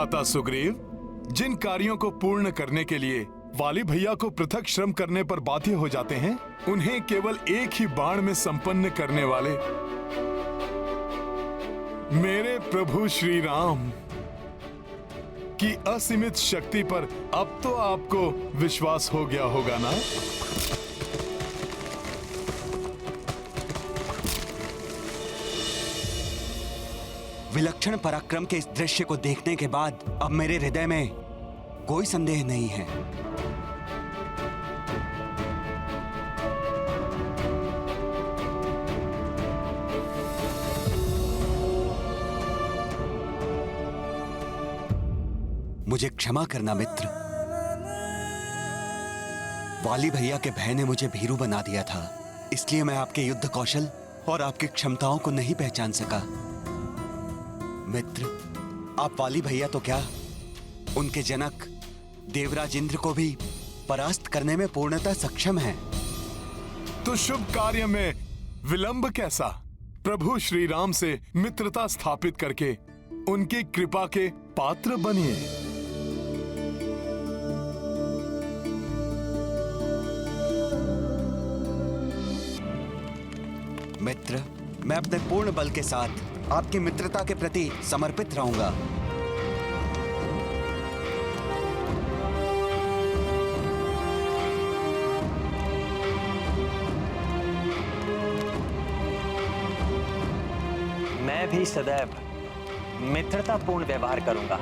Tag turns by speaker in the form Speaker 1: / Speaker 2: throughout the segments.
Speaker 1: भ्राता सुग्रीव, जिन कार्यों को पूर्ण करने के लिए वाली भैया को पृथक श्रम करने पर बाध्य हो जाते हैं, उन्हें केवल एक ही बाण में संपन्न करने वाले मेरे प्रभु श्री राम की असीमित शक्ति पर अब तो आपको विश्वास हो गया होगा ना?
Speaker 2: विलक्षण पराक्रम के इस दृश्य को देखने के बाद अब मेरे हृदय में कोई संदेह नहीं है। मुझे क्षमा करना मित्र। वाली भैया के भय ने मुझे भीरू बना दिया था, इसलिए मैं आपके युद्ध कौशल और आपकी क्षमताओं को नहीं पहचान सका। मित्र, आप वाली भैया तो क्या, उनके जनक देवराज इंद्र को भी परास्त करने में पूर्णतः सक्षम हैं।
Speaker 1: तो शुभ कार्य में विलंब कैसा? प्रभु श्री राम से मित्रता स्थापित करके उनकी कृपा के पात्र बनिए।
Speaker 2: मित्र, मैं अपने पूर्ण बल के साथ आपकी मित्रता के प्रति समर्पित रहूंगा।
Speaker 3: मैं भी सदैव मित्रतापूर्ण व्यवहार करूंगा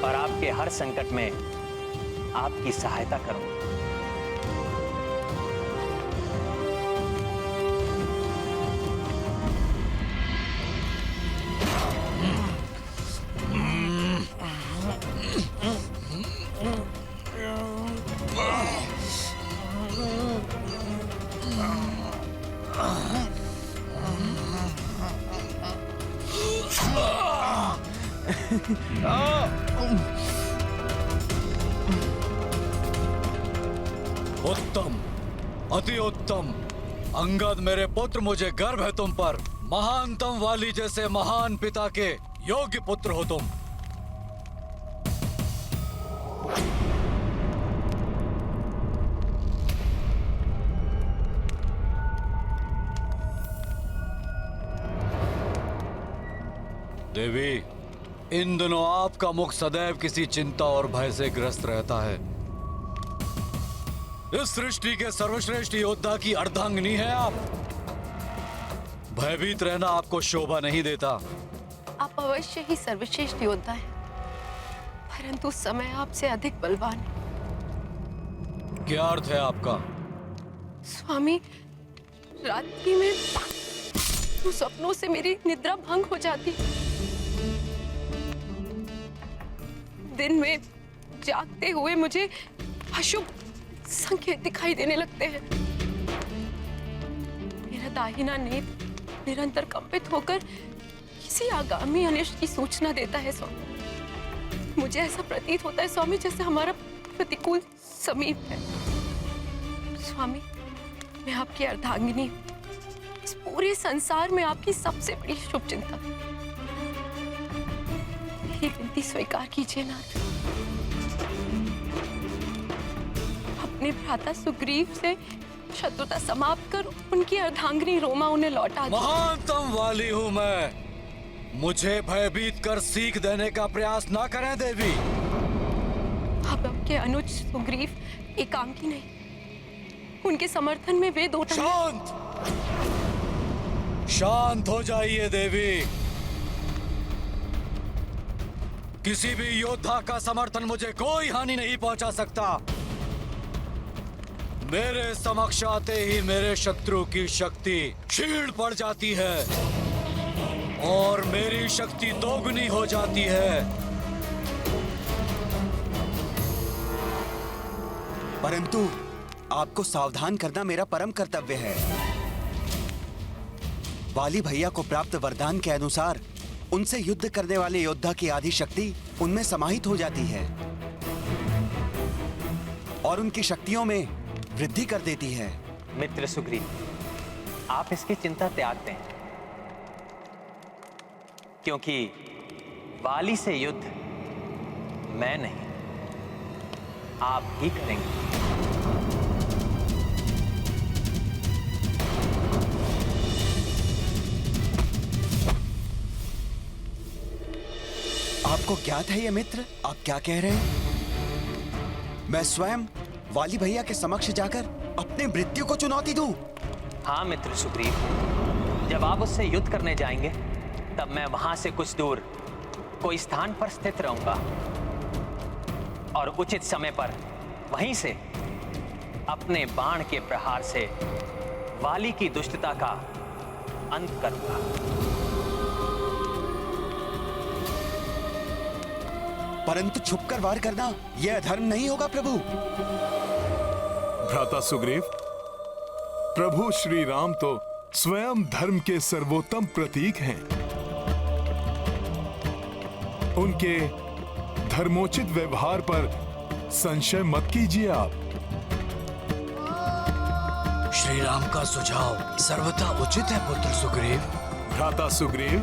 Speaker 3: और आपके हर संकट में आपकी सहायता करूंगा।
Speaker 4: उत्तम, अति उत्तम। अंगद मेरे पुत्र, मुझे गर्व है तुम पर। महानतम वाली जैसे महान पिता के योग्य पुत्र हो तुम। देवी, इन दिनों आपका मुख सदैव किसी चिंता और भय से ग्रस्त रहता है। इस सृष्टि के सर्वश्रेष्ठ योद्धा की अर्धांगिनी है आप। भयभीत रहना आपको शोभा नहीं देता।
Speaker 5: आप अवश्य ही सर्वश्रेष्ठ योद्धा हैं, परंतु समय आपसे अधिक बलवान है।
Speaker 4: क्या अर्थ है आपका?
Speaker 5: स्वामी, रात्रि में सपनों से मेरी निद्रा भंग हो जाती, दिन में जागते हुए मुझे अशुभ संकेत दिखाई देने लगते हैं। मेरा दाहिना नेत्र निरंतर कंपित होकर किसी आगामी अनिष्ट की सूचना देता है स्वामी। मुझे ऐसा प्रतीत होता है स्वामी जैसे हमारा प्रतिकूल समीप है। स्वामी, मैं आपकी अर्धांगिनी हूँ, इस पूरे संसार में आपकी सबसे बड़ी शुभ चिंता। मेरी विनती स्वीकार कीजिए नाथ। अपने भ्राता सुग्रीव से शत्रुता समाप्त कर उनकी अर्धांगिनी रोमा उन्हें लौटा दो।
Speaker 4: महानतम वाली हूं मैं। मुझे भयभीत कर सीख देने का प्रयास ना करें देवी।
Speaker 5: अब आपके अनुज सुग्रीव एकांकी नहीं, उनके समर्थन में वे दो
Speaker 4: शांत, शांत हो जाइए देवी। किसी भी योद्धा का समर्थन मुझे कोई हानि नहीं पहुंचा सकता। मेरे समक्ष आते ही मेरे शत्रु की शक्ति क्षीण पड़ जाती है और मेरी शक्ति दोगुनी हो जाती है।
Speaker 2: परंतु आपको सावधान करना मेरा परम कर्तव्य है। वाली भैया को प्राप्त वरदान के अनुसार उनसे युद्ध करने वाले योद्धा की आदि शक्ति उनमें समाहित हो जाती है और उनकी शक्तियों में वृद्धि कर देती है।
Speaker 3: मित्र सुग्रीव, आप इसकी चिंता त्याग दें, क्योंकि वाली से युद्ध मैं नहीं, आप ही करेंगे।
Speaker 2: आपको ज्ञात है ये मित्र, आप क्या कह रहे हैं? मैं स्वयं वाली भैया के समक्ष जाकर अपने मृत्यु को चुनौती दूं?
Speaker 3: हाँ मित्र सुग्रीव, जब आप उससे युद्ध करने जाएंगे तब मैं वहां से कुछ दूर कोई स्थान पर स्थित रहूंगा और उचित समय पर वहीं से अपने बाण के प्रहार से वाली की दुष्टता का अंत करूंगा।
Speaker 2: परंतु छुपकर वार करना यह अधर्म नहीं होगा प्रभु।
Speaker 1: भ्राता सुग्रीव, प्रभु श्री राम तो स्वयं धर्म के सर्वोत्तम प्रतीक हैं। उनके धर्मोचित व्यवहार पर संशय मत कीजिए आप।
Speaker 4: श्री राम का सुझाव सर्वथा उचित है पुत्र सुग्रीव।
Speaker 1: भ्राता सुग्रीव,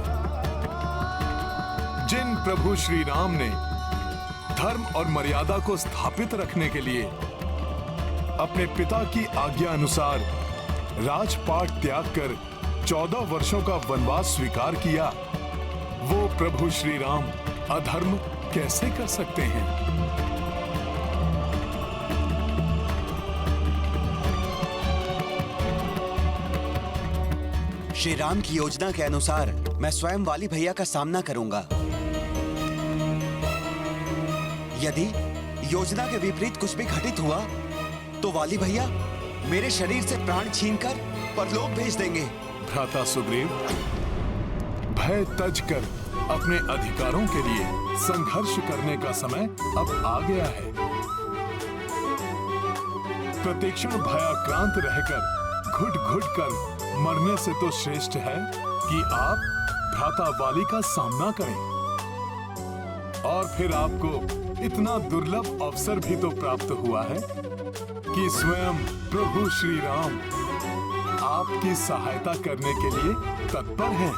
Speaker 1: जिन प्रभु श्री राम ने धर्म और मर्यादा को स्थापित रखने के लिए अपने पिता की आज्ञा अनुसार राजपाट त्याग कर 14 वर्षों का वनवास स्वीकार किया, वो प्रभु श्री राम अधर्म कैसे कर सकते हैं?
Speaker 2: श्री राम की योजना के अनुसार मैं स्वयं वाली भैया का सामना करूंगा। यदि योजना के विपरीत कुछ भी घटित हुआ तो वाली भैया मेरे शरीर से प्राण छीनकर परलोक भेज देंगे।
Speaker 1: भ्राता सुग्रीव, भय तज कर अपने अधिकारों के लिए संघर्ष करने का समय अब आ गया है। प्रतिक्षण भयाक्रांत रहकर घुट घुट कर मरने से तो श्रेष्ठ है कि आप भ्राता वाली का सामना करें। और फिर आपको इतना दुर्लभ अवसर भी तो प्राप्त हुआ है कि स्वयं प्रभु श्री राम आपकी सहायता करने के लिए तत्पर हैं।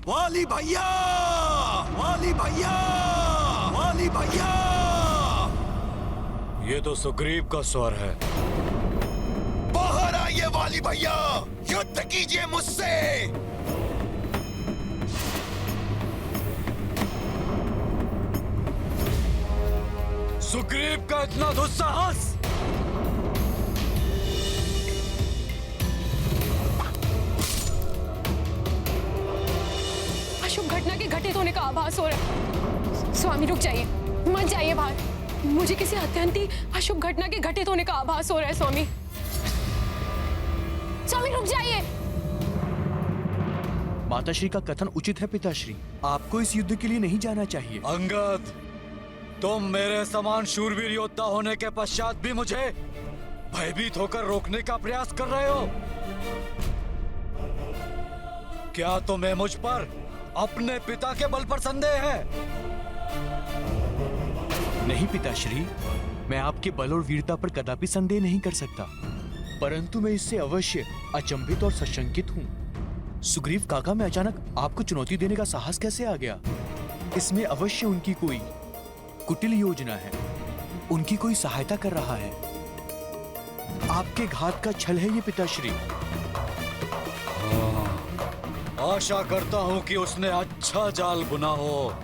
Speaker 2: वाली भैया, वाली भैया, वाली भैया।
Speaker 4: ये तो सुग्रीव का स्वर है।
Speaker 2: बाहर आइए वाली भैया, युद्ध कीजिए मुझसे।
Speaker 4: सुग्रीव का इतना दुस्साहस!
Speaker 5: अशुभ घटना के घटित होने का आभास हो रहा है। स्वामी रुक जाइए, मत जाइए बाहर। मुझे किसी अत्यंत ही अशुभ घटना के घटित होने का आभास हो रहा है। स्वामी, स्वामी रुक जाइए।
Speaker 6: माताश्री का कथन उचित है पिताश्री, आपको इस युद्ध के लिए नहीं जाना चाहिए।
Speaker 4: अंगद, तुम मेरे समान शूरवीर योद्धा होने के पश्चात भी मुझे भयभीत होकर रोकने का प्रयास कर रहे हो। क्या तुम्हें मुझ पर अपने पिता के बल पर संदेह है?
Speaker 6: नहीं पिताश्री, मैं आपके बल और वीरता पर कदापि संदेह नहीं कर सकता, परंतु मैं इससे अवश्य अचंभित और सशंकित हूँ। सुग्रीव काका में अचानक आपको चुनौती देने का साहस कैसे आ गया? इसमें अवश्य उनकी कोई कुटिल योजना है, उनकी कोई सहायता कर रहा है। आपके घात का छल है ये पिताश्री।
Speaker 4: आशा करता हूं कि उसने अच्छा जाल बुना हो।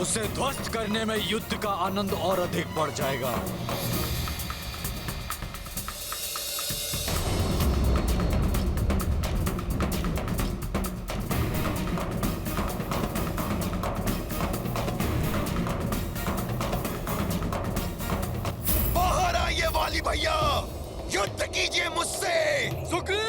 Speaker 4: उसे ध्वस्त करने में युद्ध का आनंद और अधिक बढ़ जाएगा।
Speaker 2: बाहर आइए वाली भैया, युद्ध कीजिए मुझसे।
Speaker 4: सुग्रीव!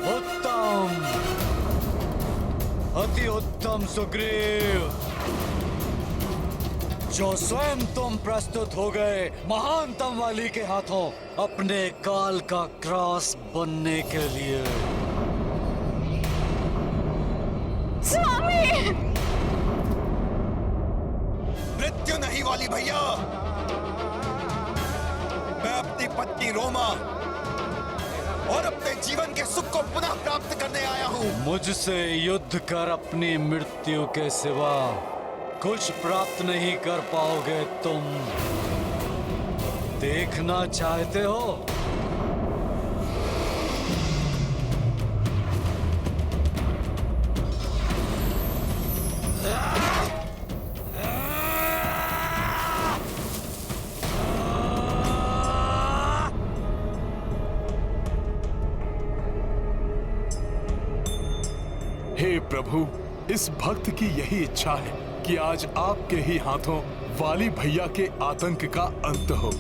Speaker 4: उत्तम! सुग्रीव, जो स्वयं तुम प्रस्तुत हो गए महानतम वाली के हाथों अपने काल का क्रॉस बनने के लिए।
Speaker 5: स्वामी!
Speaker 2: मृत्यु नहीं वाली भैया, मैं अपनी पत्नी रोमा और अपने जीवन के सुख को पुनः प्राप्त करने आया हूँ।
Speaker 4: मुझसे युद्ध कर अपनी मृत्यु के सिवा कुछ प्राप्त नहीं कर पाओगे तुम। देखना चाहते हो?
Speaker 1: हे प्रभु, इस भक्त की यही इच्छा है कि आज आपके ही हाथों वाली भैया के आतंक का अंत हो।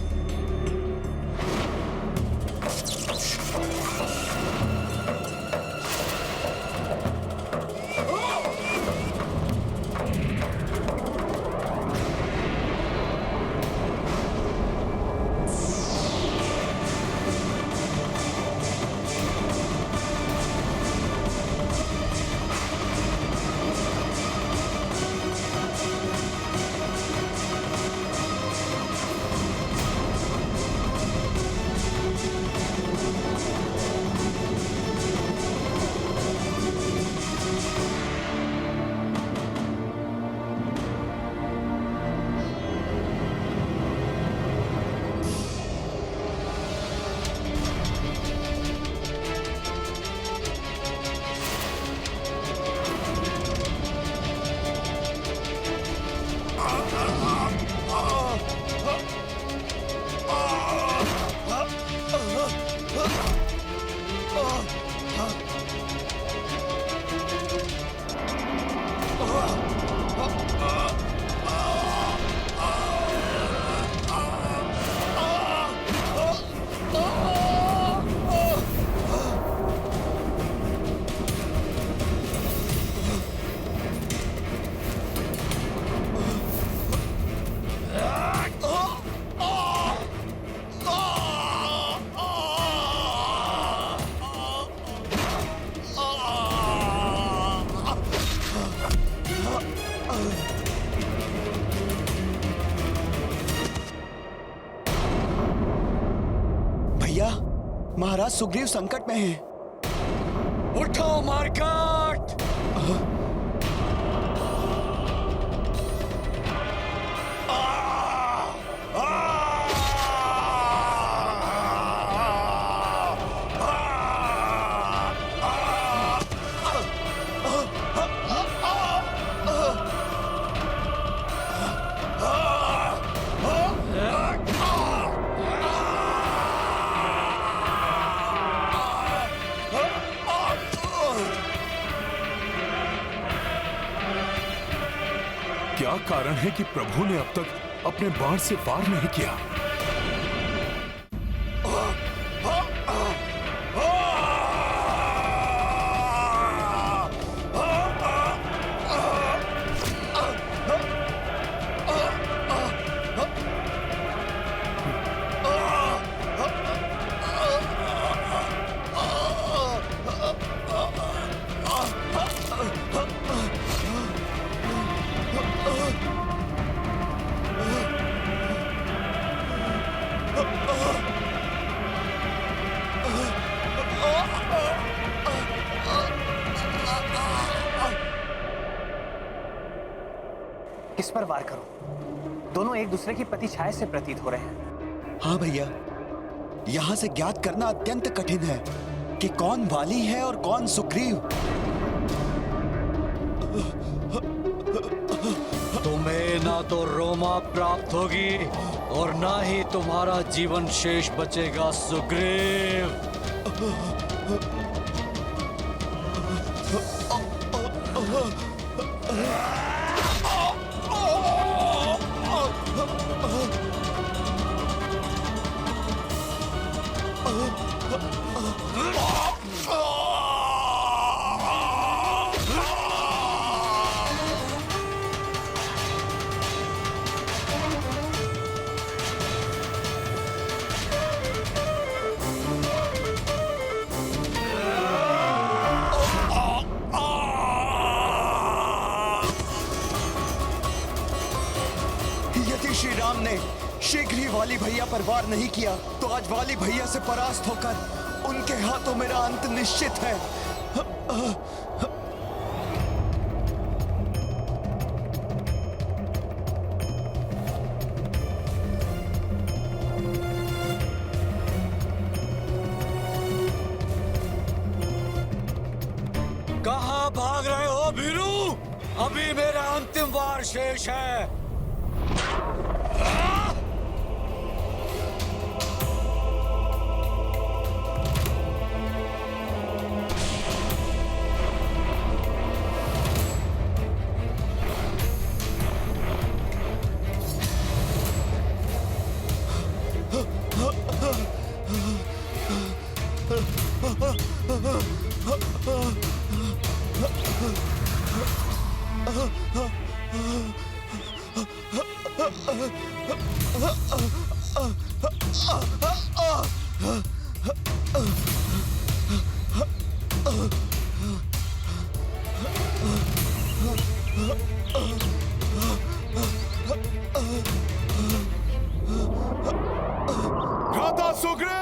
Speaker 2: महाराज सुग्रीव संकट में हैं।
Speaker 4: उठो मार्कट!
Speaker 1: क्या कारण है कि प्रभु ने अब तक अपने बाण से वार नहीं किया?
Speaker 3: किस पर वार करूं? दोनों एक दूसरे की प्रतिछाया से प्रतीत हो रहे हैं।
Speaker 2: हाँ भैया, यहाँ से ज्ञात करना अत्यंत कठिन है कि कौन वाली है और कौन सुग्रीव।
Speaker 4: तुम्हें ना तो रोमा प्राप्त होगी और ना ही तुम्हारा जीवन शेष बचेगा सुग्रीव।
Speaker 2: यदि श्री राम ने शीघ्र ही वाली भैया पर वार नहीं किया तो आज वाली भैया से परास्त होकर उनके हाथों मेरा अंत निश्चित है।
Speaker 4: कहाँ भाग रहे हो भीरू? अभी मेरा अंतिम वार शेष है।
Speaker 1: भ्राता सुग्रीव!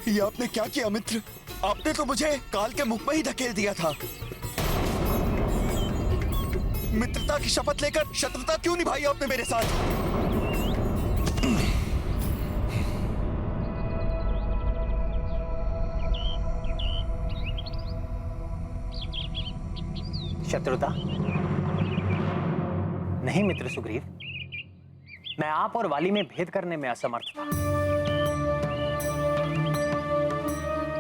Speaker 2: ये आपने क्या किया मित्र? आपने तो मुझे काल के मुख में ही धकेल दिया था। मित्रता की शपथ लेकर शत्रुता क्यों निभाई आपने मेरे साथ?
Speaker 3: शत्रुता? नहीं मित्र सुग्रीव, मैं आप और वाली में भेद करने में असमर्थ था।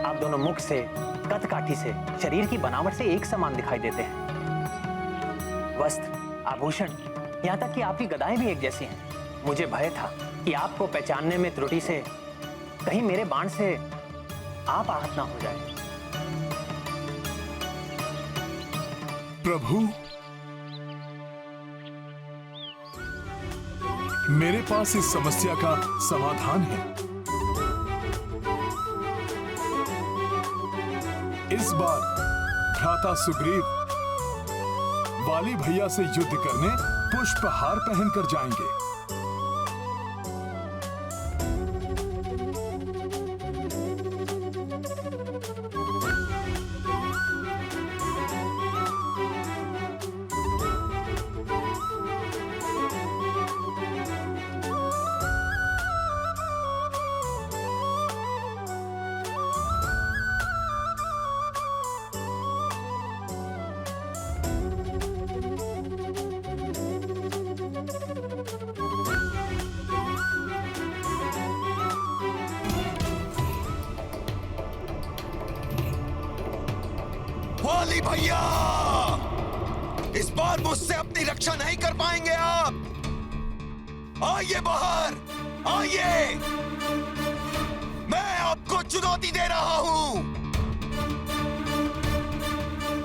Speaker 3: आप दोनों मुख से, कद काठी से, शरीर की बनावट से एक समान दिखाई देते हैं। वस्त्र, आभूषण, यहां तक कि आपकी गदाएं भी एक जैसी हैं। मुझे भय था कि आपको पहचानने में त्रुटि से कहीं मेरे बाण से आप आहत ना हो जाए।
Speaker 1: प्रभु, मेरे पास इस समस्या का समाधान है। इस बार भ्राता सुग्रीव वाली भैया से युद्ध करने पुष्पहार पहनकर जाएंगे।
Speaker 2: वाली भैया, इस बार मुझसे अपनी रक्षा नहीं कर पाएंगे आप। आइए बाहर, आइए, मैं आपको चुनौती दे रहा हूं।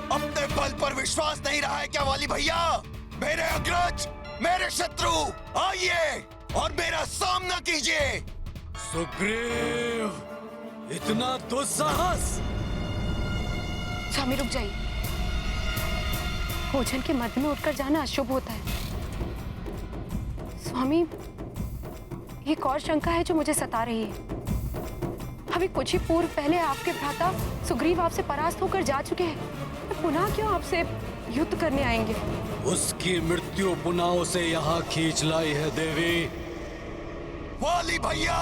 Speaker 2: अपने बल पर विश्वास नहीं रहा है क्या वाली भैया? मेरे अग्रज, मेरे शत्रु, आइए और मेरा सामना कीजिए।
Speaker 4: सुग्रीव, इतना दुस्साहस?
Speaker 5: स्वामी रुक जाइए। भोजन के मध्य में उठकर जाना अशुभ होता है। स्वामी, एक और शंका है जो मुझे सता रही है। अभी कुछ ही पूर्व पहले आपके भ्राता सुग्रीव आपसे परास्त होकर जा चुके हैं। तो पुनः क्यों आपसे युद्ध करने आएंगे?
Speaker 4: उसकी मृत्यु पुनः उसे यहाँ खींच लाई है देवी।
Speaker 2: वाली भैया,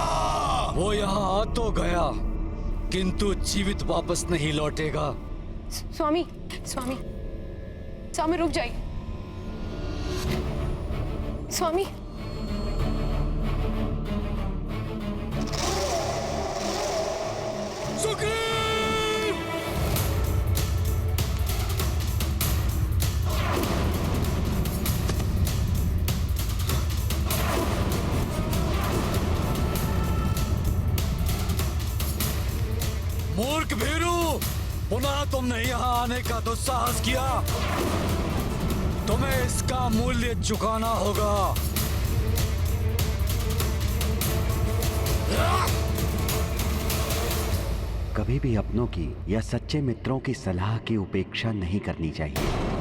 Speaker 4: वो यहाँ आ तो गया, किंतु जीवित वापस नहीं लौटेगा।
Speaker 5: स्वामी स्वामी स्वामी रुक जाइए। स्वामी
Speaker 4: सुग्रीव! मूर्ख भीरू, पुनः तुमने यहाँ आने का दुस्साहस किया। तुम्हें इसका मूल्य चुकाना होगा।
Speaker 2: कभी भी अपनों की या सच्चे मित्रों की सलाह की उपेक्षा नहीं करनी चाहिए।